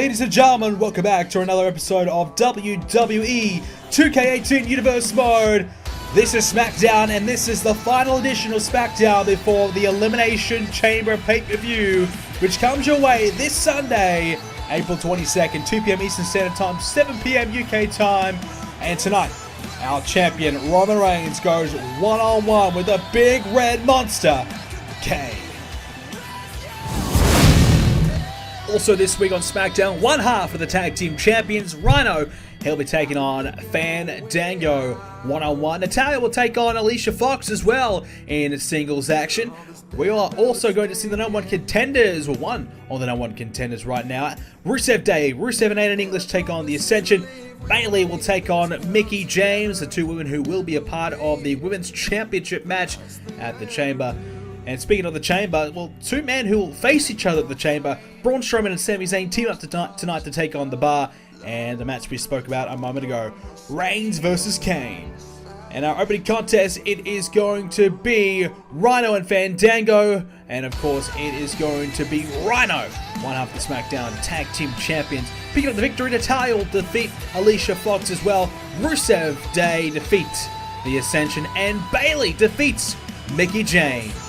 Ladies and gentlemen, welcome back to another episode of WWE 2k18 Universe Mode. This is Smackdown, and this is the final edition of Smackdown before the Elimination Chamber pay-per-view, which comes your way this Sunday, April 22nd, 2 PM Eastern Standard Time, 7 PM UK time. And tonight, our champion Roman Reigns goes one-on-one with the Big Red Monster Kane. Also this week on Smackdown, one half of the tag team champions, Rhino, he'll be taking on Fandango one-on-one. Natalya will take on Alicia Fox as well in singles action. We are also going to see the number one contenders, well, one of the number one contenders right now. Rusev Day, Rusev and Aiden English take on the Ascension. Bayley will take on Mickie James, the two women who will be a part of the Women's Championship match at the Chamber. And speaking of the Chamber, well, two men who will face each other at the Chamber. Braun Strowman and Sami Zayn team up tonight to take on The Bar. And the match we spoke about a moment ago, Reigns versus Kane. And our opening contest, it is going to be Rhino and Fandango. And of course, it is going to be Rhino, one half the SmackDown Tag Team Champions. Picking up the victory, Natalya will defeat Alicia Fox as well. Rusev Day defeats the Ascension. And Bayley defeats Mickie James.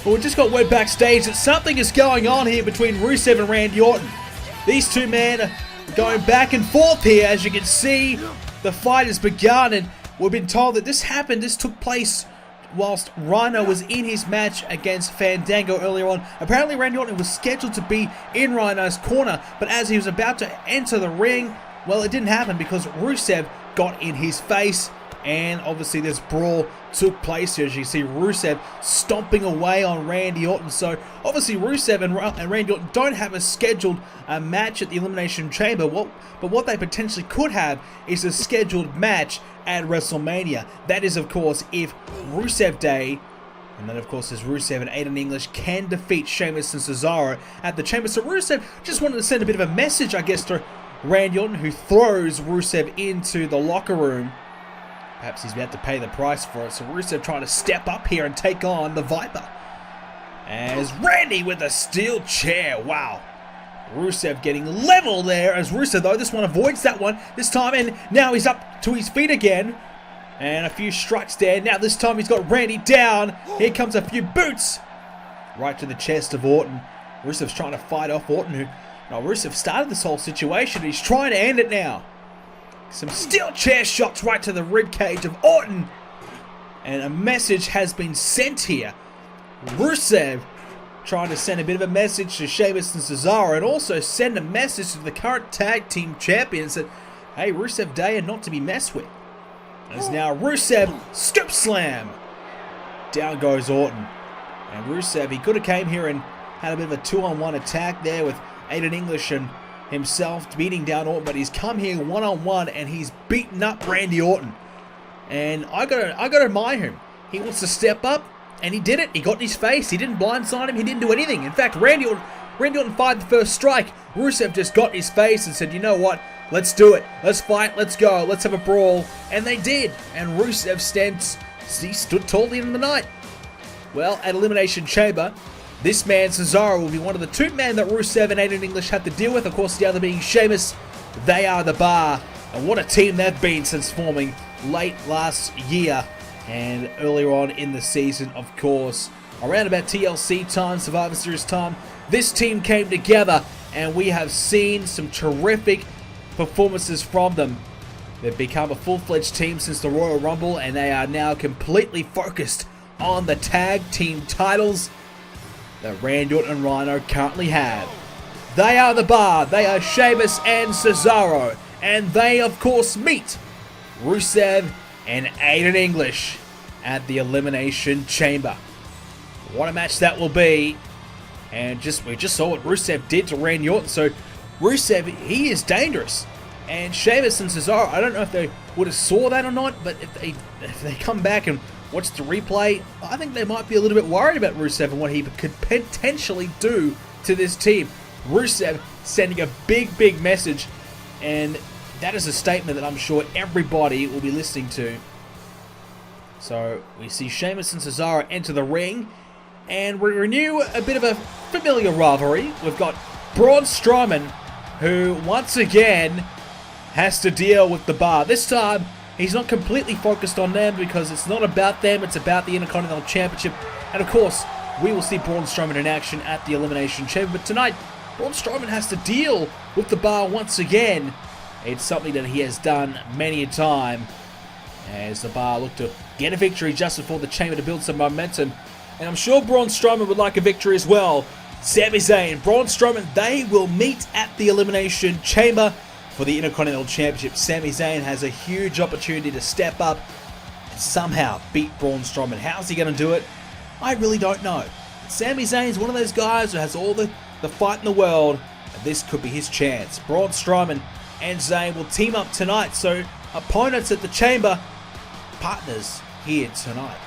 Well, we just got word backstage that something is going on here between Rusev and Randy Orton. These two men are going back and forth here. As you can see, the fight has begun, and we've been told that this took place whilst Rhino was in his match against Fandango earlier on. Apparently, Randy Orton was scheduled to be in Rhino's corner, but as he was about to enter the ring, well, it didn't happen because Rusev got in his face. And obviously this brawl took place here. As you see, Rusev stomping away on Randy Orton. So obviously Rusev and Randy Orton don't have a scheduled match at the Elimination Chamber. But what they potentially could have is a scheduled match at WrestleMania. That is, of course, if Rusev Day, and then of course as Rusev and Aiden English can defeat Sheamus and Cesaro at the Chamber. So Rusev just wanted to send a bit of a message, I guess, to Randy Orton, who throws Rusev into the locker room. Perhaps he's about to pay the price for it. So Rusev trying to step up here and take on the Viper. As Randy with a steel chair. Wow. Rusev getting level there. As Rusev, though, this one avoids that one this time. And now he's up to his feet again. And a few strikes there. Now this time he's got Randy down. Here comes a few boots. Right to the chest of Orton. Rusev's trying to fight off Orton. Rusev started this whole situation. He's trying to end it now. Some steel chair shots right to the ribcage of Orton. And a message has been sent here. Rusev trying to send a bit of a message to Sheamus and Cesaro, and also send a message to the current tag team champions that, hey, Rusev Day are not to be messed with. As now Rusev scoop slam. Down goes Orton. And Rusev, he could have came here and had a bit of a 2-on-1 attack there with Aiden English and himself beating down Orton, but he's come here one-on-one and he's beaten up Randy Orton. And I gotta admire him. He wants to step up, and he did it. He got in his face. He didn't blindside him. He didn't do anything. In fact, Randy Orton fired the first strike. Rusev just got in his face and said, you know what? Let's do it. Let's fight. Let's go. Let's have a brawl. And they did. And Rusev he stood tall at the end of the night. Well, at Elimination Chamber, this man, Cesaro, will be one of the two men that Rusev and Aiden English have to deal with. Of course, the other being Sheamus. They are the Bar. And what a team they've been since forming late last year. And earlier on in the season, of course. Around about TLC time, Survivor Series time, this team came together. And we have seen some terrific performances from them. They've become a full-fledged team since the Royal Rumble. And they are now completely focused on the tag team titles that Randy Orton and Rhino currently have. They are the Bar, they are Sheamus and Cesaro, and they of course meet Rusev and Aiden English at the Elimination Chamber. What a match that will be. And we just saw what Rusev did to Randy Orton. So Rusev, he is dangerous. And Sheamus and Cesaro, I don't know if they would have saw that or not, but if they come back and watch the replay, I think they might be a little bit worried about Rusev and what he could potentially do to this team. Rusev sending a big message, and that is a statement that I'm sure everybody will be listening to. So we see Sheamus and Cesaro enter the ring, And we renew a bit of a familiar rivalry. We've got Braun Strowman, who once again has to deal with the Bar. This time, he's not completely focused on them because it's not about them, it's about the Intercontinental Championship. And of course, we will see Braun Strowman in action at the Elimination Chamber. But tonight, Braun Strowman has to deal with the Bar once again. It's something that he has done many a time, as the Bar look to get a victory just before the Chamber to build some momentum. And I'm sure Braun Strowman would like a victory as well. Sami Zayn, Braun Strowman, they will meet at the Elimination Chamber for the Intercontinental Championship. Sami Zayn has a huge opportunity to step up and somehow beat Braun Strowman. How's he going to do it? I really don't know. Sami Zayn is one of those guys who has all the fight in the world, and this could be his chance. Braun Strowman and Zayn will team up tonight, so opponents at the Chamber, partners here tonight.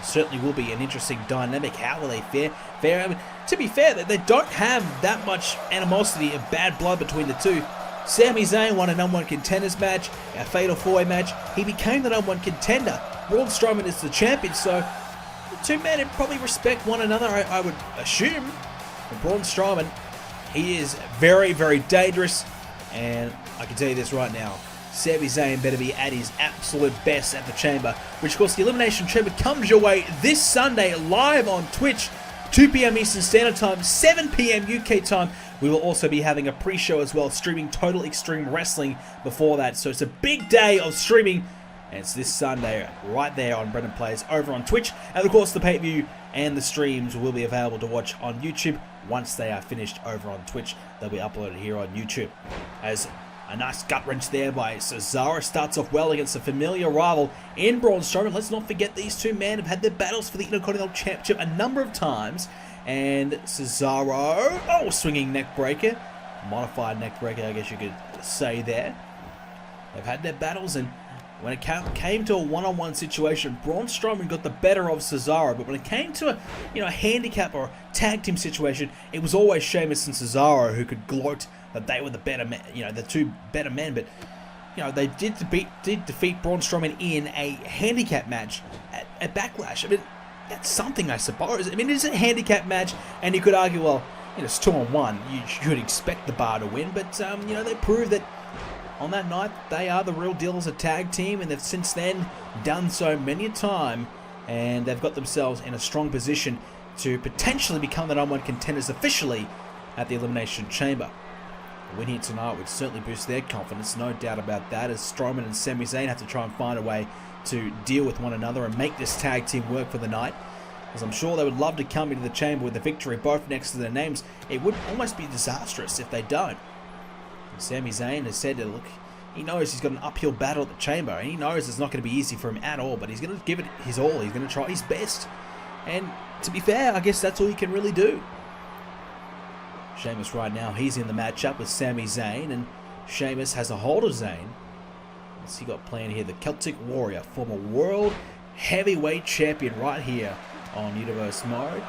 Certainly will be an interesting dynamic. How will they fare? I mean, to be fair, they don't have that much animosity and bad blood between the two. Sami Zayn won a #1 contenders match, a fatal 4-way match. He became the #1 contender. Braun Strowman is the champion, so the two men probably respect one another, I would assume. But Braun Strowman, he is very, very dangerous, and I can tell you this right now. Sami Zayn better be at his absolute best at the Chamber, which of course the Elimination Chamber comes your way this Sunday live on Twitch, 2 PM Eastern Standard Time, 7 PM UK time. We will also be having a pre-show as well, streaming Total Extreme Wrestling before that. So it's a big day of streaming, and it's this Sunday right there on BrendenPlayz over on Twitch. And of course the pay-per-view and the streams will be available to watch on YouTube once they are finished over on Twitch. They'll be uploaded here on YouTube. As a nice gut wrench there by Cesaro starts off well against a familiar rival in Braun Strowman. Let's not forget these two men have had their battles for the Intercontinental Championship a number of times. And Cesaro, swinging neck breaker. Modified neck breaker, I guess you could say there. They've had their battles, and when it came to a one-on-one situation, Braun Strowman got the better of Cesaro. But when it came to a handicap or tag team situation, it was always Sheamus and Cesaro who could gloat that they were the better men, the two better men. But they did defeat Braun Strowman in a handicap match at Backlash. I mean, that's something, I suppose. I mean, it's a handicap match, and you could argue, well, it's 2-on-1. You should expect the Bar to win. But they proved that on that night they are the real deal as a tag team, and they've since then done so many a time, and they've got themselves in a strong position to potentially become the #1 contenders officially at the Elimination Chamber. A win here tonight would certainly boost their confidence, no doubt about that, as Strowman and Sami Zayn have to try and find a way to deal with one another and make this tag team work for the night. As I'm sure they would love to come into the Chamber with a victory both next to their names. It would almost be disastrous if they don't. And Sami Zayn has said that, look, he knows he's got an uphill battle at the Chamber, and he knows it's not going to be easy for him at all, but he's going to give it his all. He's going to try his best. And to be fair, I guess that's all he can really do. Sheamus right now, he's in the matchup with Sami Zayn, and Sheamus has a hold of Zayn. What's he got playing here? The Celtic Warrior, former World Heavyweight Champion right here on Universe Mode.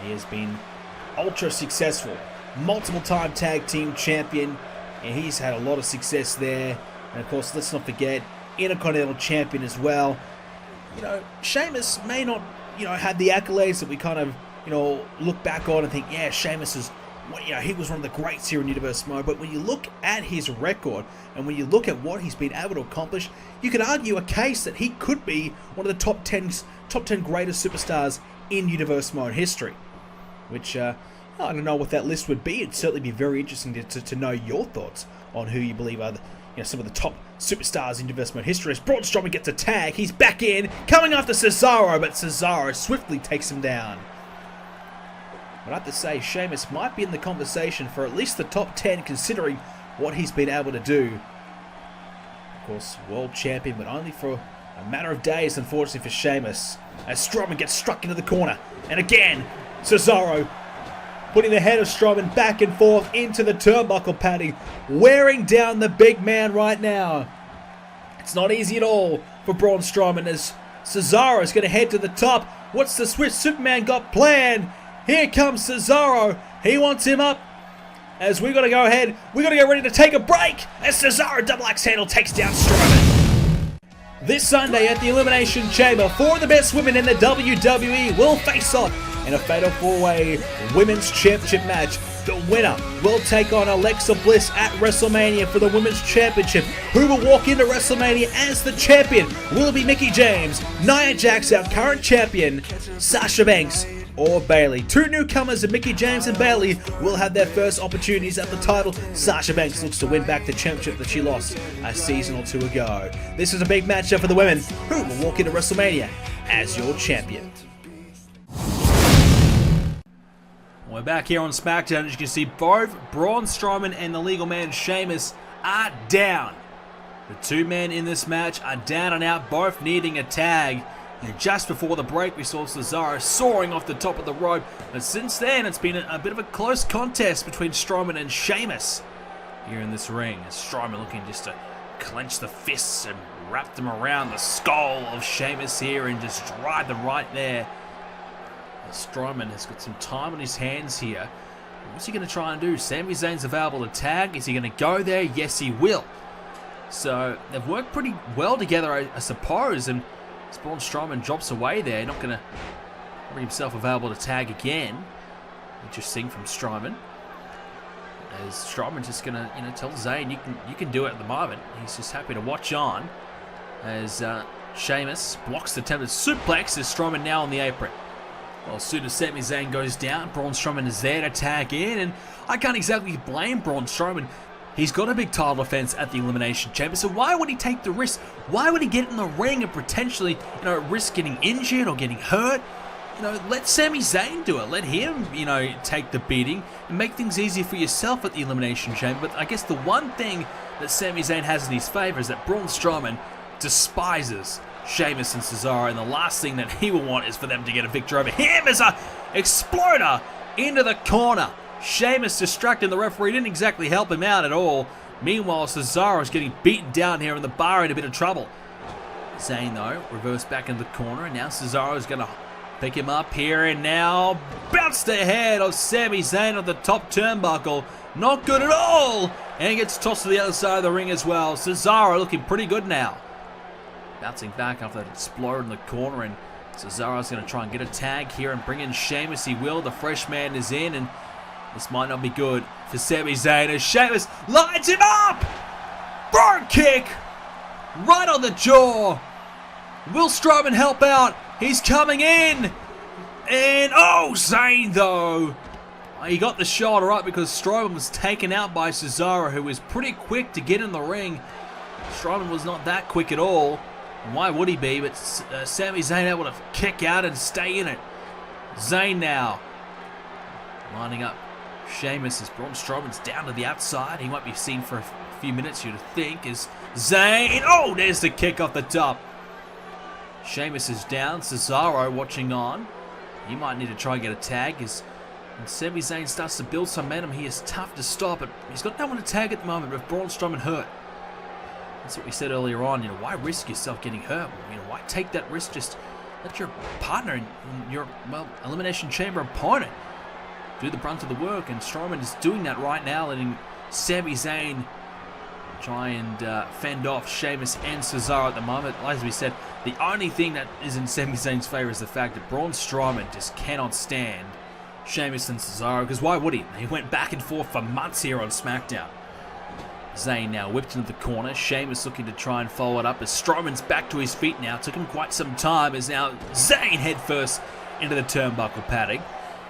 He has been ultra successful, multiple time tag team champion, and he's had a lot of success there. And of course, let's not forget, Intercontinental Champion as well. Sheamus may not, have the accolades that we kind of, look back on and think, yeah, Sheamus is, he was one of the greats here in Universe Mode. But when you look at his record and when you look at what he's been able to accomplish, you could argue a case that he could be one of the top 10 greatest superstars in Universe Mode history. Which, I don't know what that list would be. It'd certainly be very interesting to know your thoughts on who you believe are some of the top superstars in Universe Mode history. As Braun Strowman gets a tag, he's back in, coming after Cesaro, but Cesaro swiftly takes him down. But I have to say, Sheamus might be in the conversation for at least the top 10, considering what he's been able to do. Of course, world champion, but only for a matter of days, unfortunately for Sheamus, as Strowman gets struck into the corner. And again, Cesaro putting the head of Strowman back and forth into the turnbuckle padding, wearing down the big man right now. It's not easy at all for Braun Strowman, as Cesaro is going to head to the top. What's the Swiss Superman got planned? Here comes Cesaro. He wants him up. As we got to go ahead, we got to get ready to take a break. As Cesaro double axe handle takes down Strowman. This Sunday at the Elimination Chamber, 4 of the best women in the WWE will face off in a Fatal 4-Way Women's Championship match. The winner will take on Alexa Bliss at WrestleMania for the Women's Championship. Who will walk into WrestleMania as the champion? Will it be Mickie James, Nia Jax, our current champion, Sasha Banks, or Bayley? Two newcomers of Mickie James and Bayley will have their first opportunities at the title. Sasha Banks looks to win back the championship that she lost a season or two ago. This is a big matchup for the women. Who will walk into WrestleMania as your champion? We're back here on Smackdown. As you can see, both Braun Strowman and the legal man Sheamus are down. The two men in this match are down and out, both needing a tag. And just before the break, we saw Cesaro soaring off the top of the rope. But since then, it's been a bit of a close contest between Strowman and Sheamus here in this ring. As Strowman looking just to clench the fists and wrap them around the skull of Sheamus here and just drive them right there. Strowman has got some time on his hands here. What's he going to try and do? Sami Zayn's available to tag. Is he going to go there? Yes, he will. So they've worked pretty well together, I suppose. And as Braun Strowman drops away there, not going to bring himself available to tag again. Interesting from Strowman. As Strowman's just going to, tell Zayn, you can do it at the moment. He's just happy to watch on. As Sheamus blocks the attempted suplex. As Strowman now on the apron. Well, as soon as Sami Zayn goes down, Braun Strowman is there to tag in, and I can't exactly blame Braun Strowman. He's got a big title defense at the Elimination Chamber, so why would he take the risk? Why would he get in the ring and potentially, risk getting injured or getting hurt? Let Sami Zayn do it. Let him, take the beating and make things easier for yourself at the Elimination Chamber. But I guess the one thing that Sami Zayn has in his favor is that Braun Strowman despises Sheamus and Cesaro, and the last thing that he will want is for them to get a victory over him as a exploder into the corner. Sheamus distracting the referee, didn't exactly help him out at all. Meanwhile, Cesaro is getting beaten down here in the bar in a bit of trouble. Zayn, though, reversed back into the corner, and now Cesaro is going to pick him up here, and now bounced the head of Sami Zayn on the top turnbuckle. Not good at all, and gets tossed to the other side of the ring as well. Cesaro looking pretty good now. Bouncing back after that exploder in the corner, and Cesaro's going to try and get a tag here and bring in Sheamus. He will. The fresh man is in, and this might not be good for Sami Zayn as Sheamus lines him up! Front kick! Right on the jaw! Will Strowman help out? He's coming in! And, Zayn though! He got the shoulder up because Strowman was taken out by Cesaro, who was pretty quick to get in the ring. Strowman was not that quick at all. Why would he be? But Sami Zayn able to kick out and stay in it. Zayn now lining up Sheamus as Braun Strowman's down to the outside. He might be seen for a few minutes, you'd think, as Zayn. There's the kick off the top. Sheamus is down. Cesaro watching on. He might need to try and get a tag as when Sami Zayn starts to build some momentum. He is tough to stop, but he's got no one to tag at the moment with Braun Strowman hurt. That's what we said earlier on. Why risk yourself getting hurt? Why take that risk? Just let your partner and your Elimination Chamber opponent do the brunt of the work. And Strowman is doing that right now, letting Sami Zayn try and fend off Sheamus and Cesaro at the moment. As we said, the only thing that is in Sami Zayn's favor is the fact that Braun Strowman just cannot stand Sheamus and Cesaro. Because why would he? He went back and forth for months here on SmackDown. Zayn now whipped into the corner. Sheamus looking to try and follow it up as Strowman's back to his feet now. Took him quite some time as now Zayn head first into the turnbuckle padding.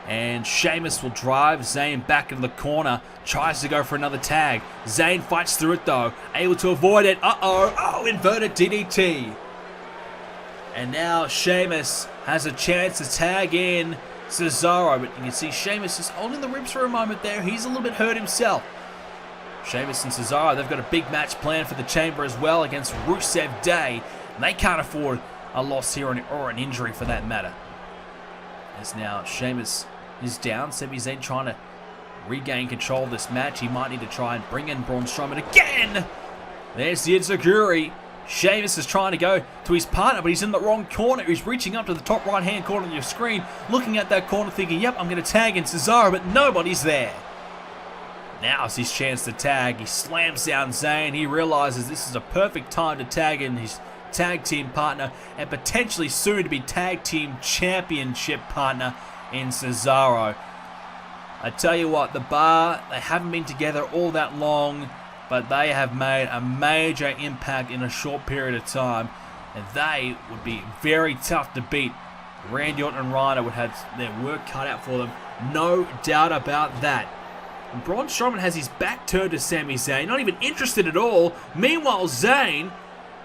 And Sheamus will drive Zayn back into the corner. Tries to go for another tag. Zayn fights through it though. Able to avoid it. Inverted DDT. And now Sheamus has a chance to tag in Cesaro. But you can see Sheamus is holding the ribs for a moment there. He's a little bit hurt himself. Sheamus and Cesaro, they've got a big match planned for the Chamber as well against Rusev Day. And they can't afford a loss here or an injury for that matter. As now Sheamus is down. Sami Zayn trying to regain control of this match. He might need to try and bring in Braun Strowman again. There's the Enziguri. Sheamus is trying to go to his partner, but he's in the wrong corner. He's reaching up to the top right-hand corner of your screen, looking at that corner thinking, yep, I'm going to tag in Cesaro, but nobody's there. Now's his chance to tag. He slams down Zayn. He realizes this is a perfect time to tag in his tag team partner and potentially soon to be tag team championship partner in Cesaro. I tell you what, the Bar, they haven't been together all that long, but they have made a major impact in a short period of time, and they would be very tough to beat. Randy Orton and Ryder would have their work cut out for them, no doubt about that. And Braun Strowman has his back turned to Sami Zayn, not even interested at all. Meanwhile, Zayn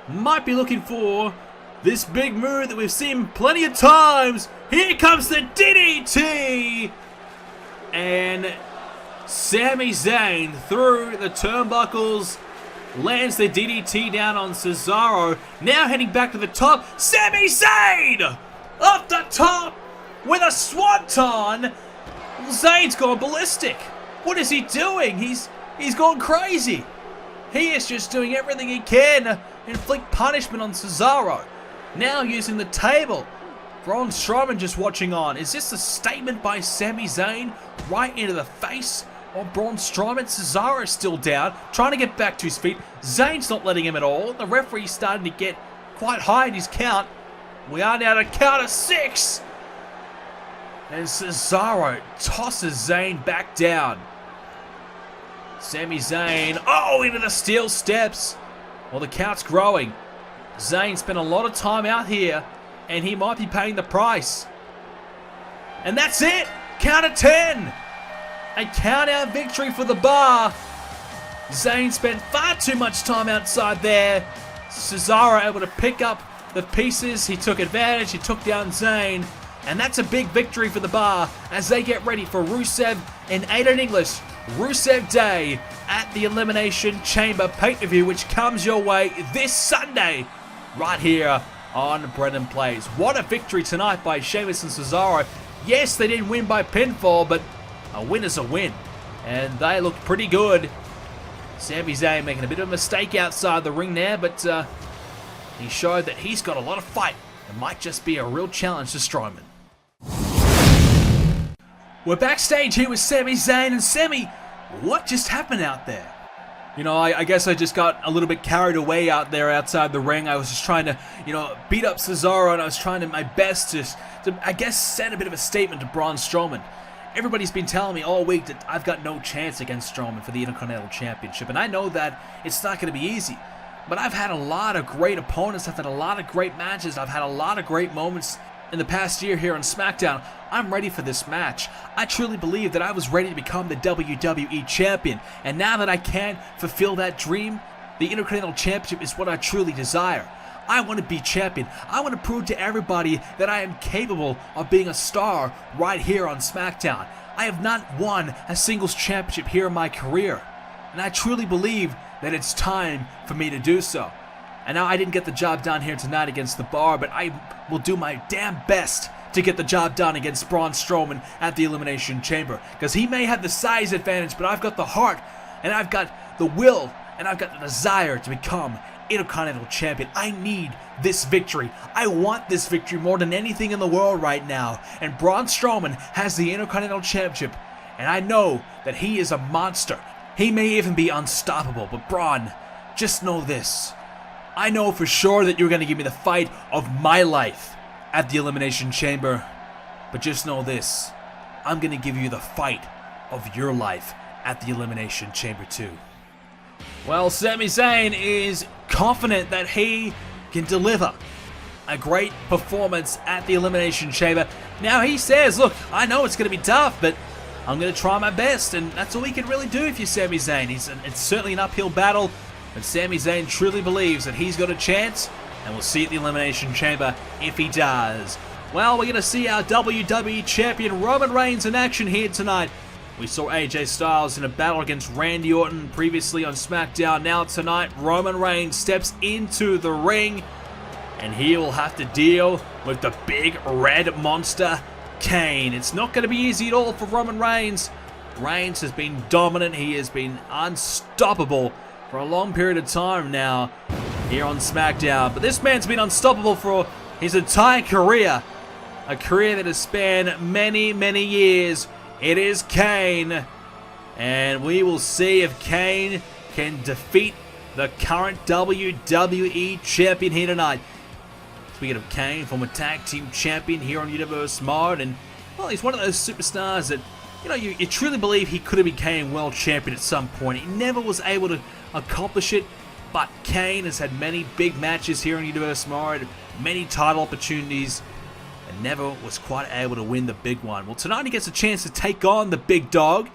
might be looking for this big move that we've seen plenty of times. Here comes the DDT! And Sami Zayn through the turnbuckles lands the DDT down on Cesaro. Now heading back to the top. Sami Zayn off the top with a swanton. Zayn's gone ballistic. What is he doing? He's gone crazy. He is just doing everything he can to inflict punishment on Cesaro. Now using the table. Braun Strowman just watching on. Is this a statement by Sami Zayn right into the face of Braun Strowman? Cesaro is still down, trying to get back to his feet. Zayn's not letting him at all. The referee's starting to get quite high in his count. We are now at a count of 6. And Cesaro tosses Zayn back down. Sami Zayn, into the steel steps. Well, the count's growing. Zayn spent a lot of time out here, and he might be paying the price. And that's it! Count of 10! A count-out victory for the Bar. Zayn spent far too much time outside there. Cesaro able to pick up the pieces. He took advantage. He took down Zayn. And that's a big victory for the Bar as they get ready for Rusev and Aiden English Rusev Day at the Elimination Chamber pay-per-view, which comes your way this Sunday right here on BrendenPlayz. What a victory tonight by Sheamus and Cesaro. Yes, they didn't win by pinfall, but a win is a win. And they looked pretty good. Sami Zayn making a bit of a mistake outside the ring there, but he showed that he's got a lot of fight. It might just be a real challenge to Strowman. We're backstage here with Sami Zayn, and Sami, what just happened out there? You know, I guess I just got a little bit carried away out there outside the ring. I was just trying to, beat up Cesaro, and I was trying my best to, I guess, send a bit of a statement to Braun Strowman. Everybody's been telling me all week that I've got no chance against Strowman for the Intercontinental Championship, and I know that it's not going to be easy. But I've had a lot of great opponents, I've had a lot of great matches, I've had a lot of great moments in the past year here on Smackdown. I'm ready for this match. I truly believe that I was ready to become the WWE Champion, and now that I can fulfill that dream, the Intercontinental Championship is what I truly desire. I want to be champion. I want to prove to everybody that I am capable of being a star right here on Smackdown. I have not won a singles championship here in my career, and I truly believe that it's time for me to do so. And now I didn't get the job done here tonight against the Bar, but I will do my damn best to get the job done against Braun Strowman at the Elimination Chamber. Because he may have the size advantage, but I've got the heart, and I've got the will, and I've got the desire to become Intercontinental Champion. I need this victory. I want this victory more than anything in the world right now. And Braun Strowman has the Intercontinental Championship, and I know that he is a monster. He may even be unstoppable, but Braun, just know this. I know for sure that you're going to give me the fight of my life at the Elimination Chamber, but just know this. I'm going to give you the fight of your life at the Elimination Chamber too. Well, Sami Zayn is confident that he can deliver a great performance at the Elimination Chamber. Now he says, look, I know it's going to be tough, but I'm going to try my best, and that's all he can really do if you're Sami Zayn. It's certainly an uphill battle, but Sami Zayn truly believes that he's got a chance, and we'll see at the Elimination Chamber if he does. Well, we're going to see our WWE Champion Roman Reigns in action here tonight. We saw AJ Styles in a battle against Randy Orton previously on SmackDown. Now tonight, Roman Reigns steps into the ring, and he will have to deal with the Big Red Monster Kane. It's not going to be easy at all for Roman Reigns. Reigns has been dominant. He has been unstoppable for a long period of time now here on SmackDown. But this man's been unstoppable for his entire career. A career that has spanned many, many years. It is Kane. And we will see if Kane can defeat the current WWE Champion here tonight. Speaking of Kane, former Tag Team Champion here on Universe Mode, and well, he's one of those superstars that, you know, you truly believe he could have became World Champion at some point. He never was able to accomplish it, but Kane has had many big matches here on Universe Mode, many title opportunities, and never was quite able to win the big one. Well, tonight he gets a chance to take on the big dog.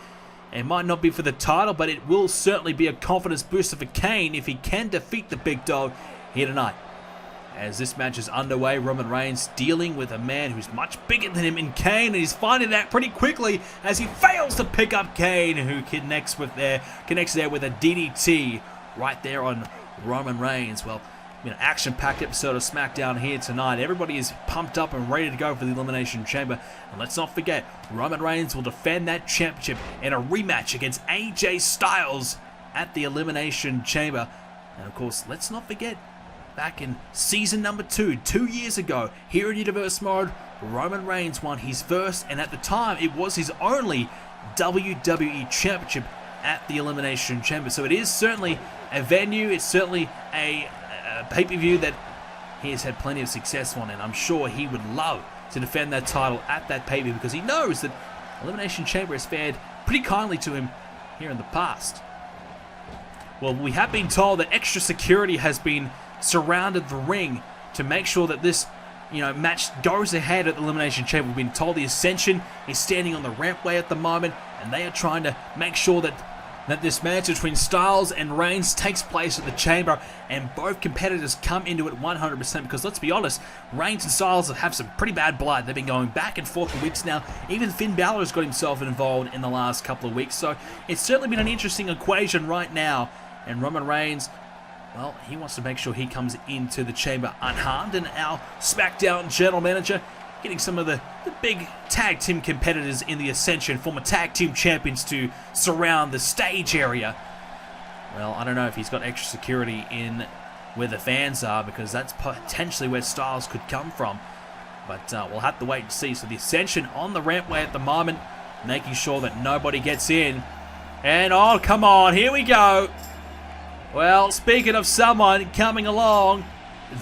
It might not be for the title, but it will certainly be a confidence booster for Kane if he can defeat the big dog here tonight. As this match is underway, Roman Reigns dealing with a man who's much bigger than him in Kane, and he's finding that pretty quickly as he fails to pick up Kane, who connects there with a DDT right there on Roman Reigns. Well, action-packed episode of Smackdown here tonight. Everybody is pumped up and ready to go for the Elimination Chamber. And let's not forget, Roman Reigns will defend that championship in a rematch against AJ Styles at the Elimination Chamber. And of course, let's not forget, back in season number 2, 2 years ago, here in Universe Mode, Roman Reigns won his first, and at the time, it was his only WWE Championship at the Elimination Chamber. So it is certainly a venue, it's certainly a pay-per-view that he has had plenty of success on, and I'm sure he would love to defend that title at that pay-per-view because he knows that Elimination Chamber has fared pretty kindly to him here in the past. Well, we have been told that extra security has been surrounded the ring to make sure that this match goes ahead at the Elimination Chamber. We've been told the Ascension is standing on the rampway at the moment, and they are trying to make sure that this match between Styles and Reigns takes place at the Chamber, and both competitors come into it 100%, because let's be honest, Reigns and Styles have some pretty bad blood. They've been going back and forth for weeks now. Even Finn Balor has got himself involved in the last couple of weeks, so it's certainly been an interesting equation right now, and Roman Reigns, well, he wants to make sure he comes into the Chamber unharmed, and our SmackDown General Manager getting some of the big tag team competitors in the Ascension, former tag team champions, to surround the stage area. Well, I don't know if he's got extra security in where the fans are, because that's potentially where Styles could come from. But we'll have to wait and see. So the Ascension on the rampway at the moment, making sure that nobody gets in. And oh, come on, here we go. Well, speaking of someone coming along,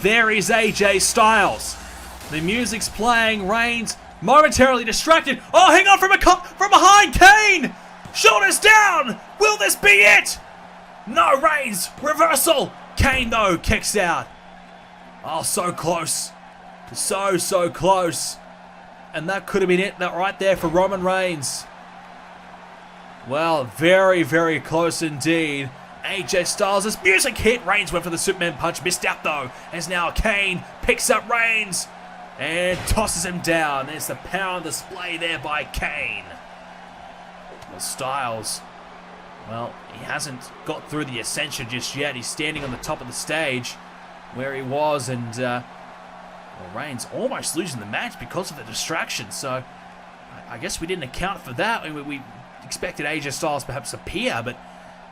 there is AJ Styles. The music's playing. Reigns momentarily distracted. Oh, hang on from behind. Kane! Shoulders down! Will this be it? No, Reigns! Reversal! Kane, though, kicks out. Oh, so close. So close. And that could have been it right there for Roman Reigns. Well, very close indeed. AJ Styles, this music hit. Reigns went for the Superman punch. Missed out, though. As now Kane picks up Reigns and tosses him down. There's the power on display there by Kane. Well, Styles, well, he hasn't got through the Ascension just yet. He's standing on the top of the stage where he was, and well, Reigns almost losing the match because of the distraction. So I guess we didn't account for that. We expected AJ Styles perhaps appear, but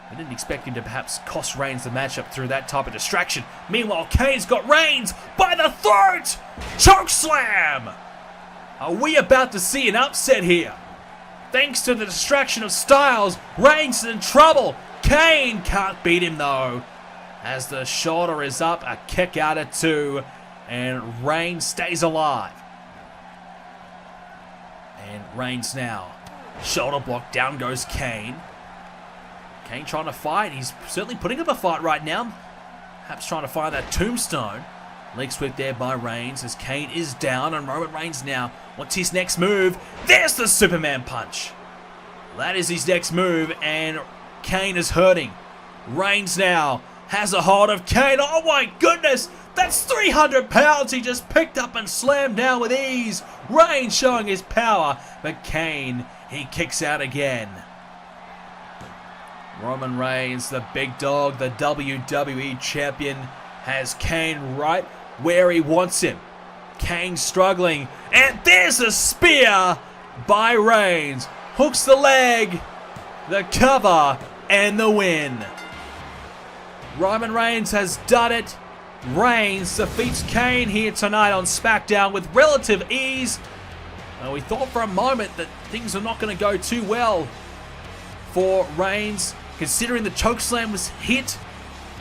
we didn't expect him to perhaps cost Reigns the matchup through that type of distraction. Meanwhile, Kane's got Reigns by the throat! Chokeslam! Are we about to see an upset here? Thanks to the distraction of Styles, Reigns is in trouble. Kane can't beat him though. As the shoulder is up, a kick out at 2, and Reigns stays alive. And Reigns now. Shoulder block, down goes Kane. Kane trying to fight. He's certainly putting up a fight right now. Perhaps trying to find that tombstone. Leg sweep there by Reigns as Kane is down, and Roman Reigns now. What's his next move? There's the Superman punch. That is his next move, and Kane is hurting. Reigns now has a hold of Kane. Oh my goodness! That's 300 pounds he just picked up and slammed down with ease. Reigns showing his power, but Kane, he kicks out again. Roman Reigns, the big dog, the WWE Champion, has Kane right where he wants him. Kane struggling, and there's a spear by Reigns. Hooks the leg, the cover, and the win. Roman Reigns has done it. Reigns defeats Kane here tonight on SmackDown with relative ease. We thought for a moment that things are not going to go too well for Reigns, considering the chokeslam was hit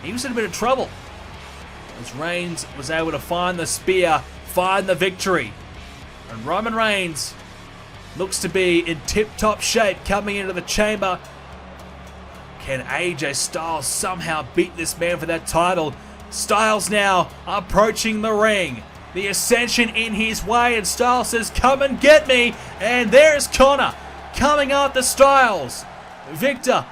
he was in a bit of trouble. As Reigns was able to find the spear, find the victory. And Roman Reigns looks to be in tip-top shape coming into the chamber. Can AJ Styles somehow beat this man for that title? Styles now approaching the ring. The Ascension in his way, and Styles says, "Come and get me." And there's Connor coming after Styles. Victor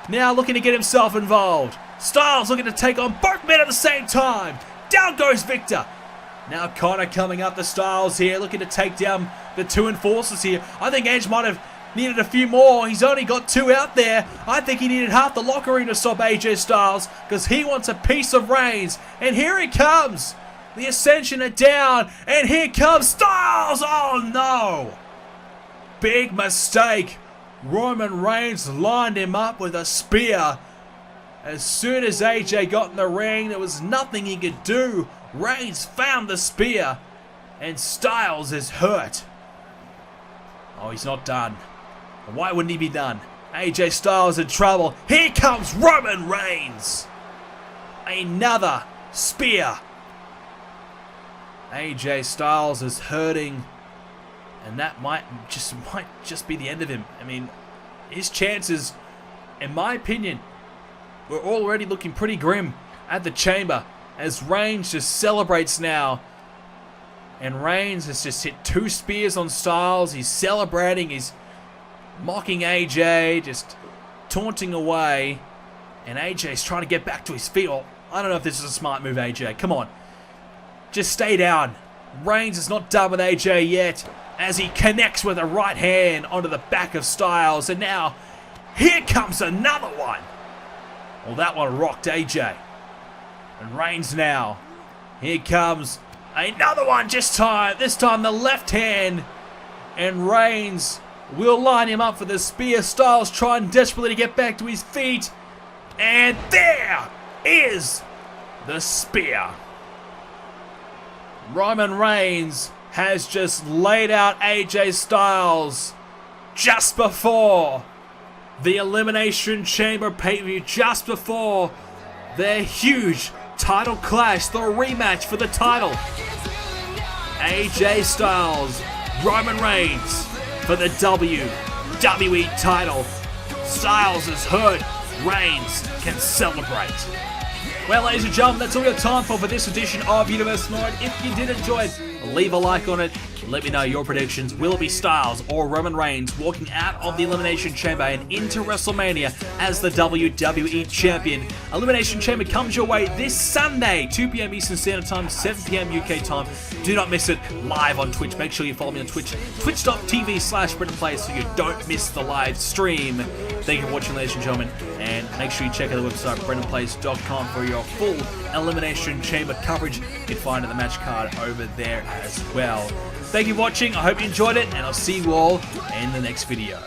now looking to get himself involved. Styles looking to take on both men at the same time. Down goes Victor. Now Connor coming up the Styles here, looking to take down the two enforcers here. I think Edge might have needed a few more. He's only got two out there. I think he needed half the locker room to stop AJ Styles because he wants a piece of Reigns. And here he comes. The Ascension are down, and here comes Styles. Oh no! Big mistake. Roman Reigns lined him up with a spear. As soon as AJ got in the ring, there was nothing he could do. Reigns found the spear, and Styles is hurt. Oh, he's not done. Why wouldn't he be done? AJ Styles in trouble. Here comes Roman Reigns. Another spear. AJ Styles is hurting, and that might just be the end of him. I mean, his chances, in my opinion, we're already looking pretty grim at the chamber as Reigns just celebrates now. And Reigns has just hit two spears on Styles. He's celebrating. He's mocking AJ, just taunting away. And AJ's trying to get back to his feet. Well, I don't know if this is a smart move, AJ. Come on. Just stay down. Reigns is not done with AJ yet as he connects with a right hand onto the back of Styles. And now, here comes another one. Well, that one rocked AJ. And Reigns now. Here comes another one this time the left hand. And Reigns will line him up for the spear. Styles trying desperately to get back to his feet. And there is the spear. Roman Reigns has just laid out AJ Styles just before the Elimination Chamber pay-per-view, just before their huge title clash, the rematch for the title. AJ Styles, Roman Reigns for the WWE title. Styles is hurt. Reigns can celebrate. Well, ladies and gentlemen, that's all we have time for this edition of Universe Mode. If you did enjoy it, leave a like on it. Let me know your predictions. Will it be Styles or Roman Reigns walking out of the Elimination Chamber and into WrestleMania as the WWE Champion? Elimination Chamber comes your way this Sunday, 2 p.m. Eastern Standard Time, 7 p.m. UK time. Do not miss it live on Twitch. Make sure you follow me on Twitch, twitch.tv/BrendenPlayz, so you don't miss the live stream. Thank you for watching, ladies and gentlemen, and make sure you check out the website, BrendenPlayz.com, for your full Elimination Chamber coverage. You can find the match card over there as well. Thank you for watching. I hope you enjoyed it, and I'll see you all in the next video.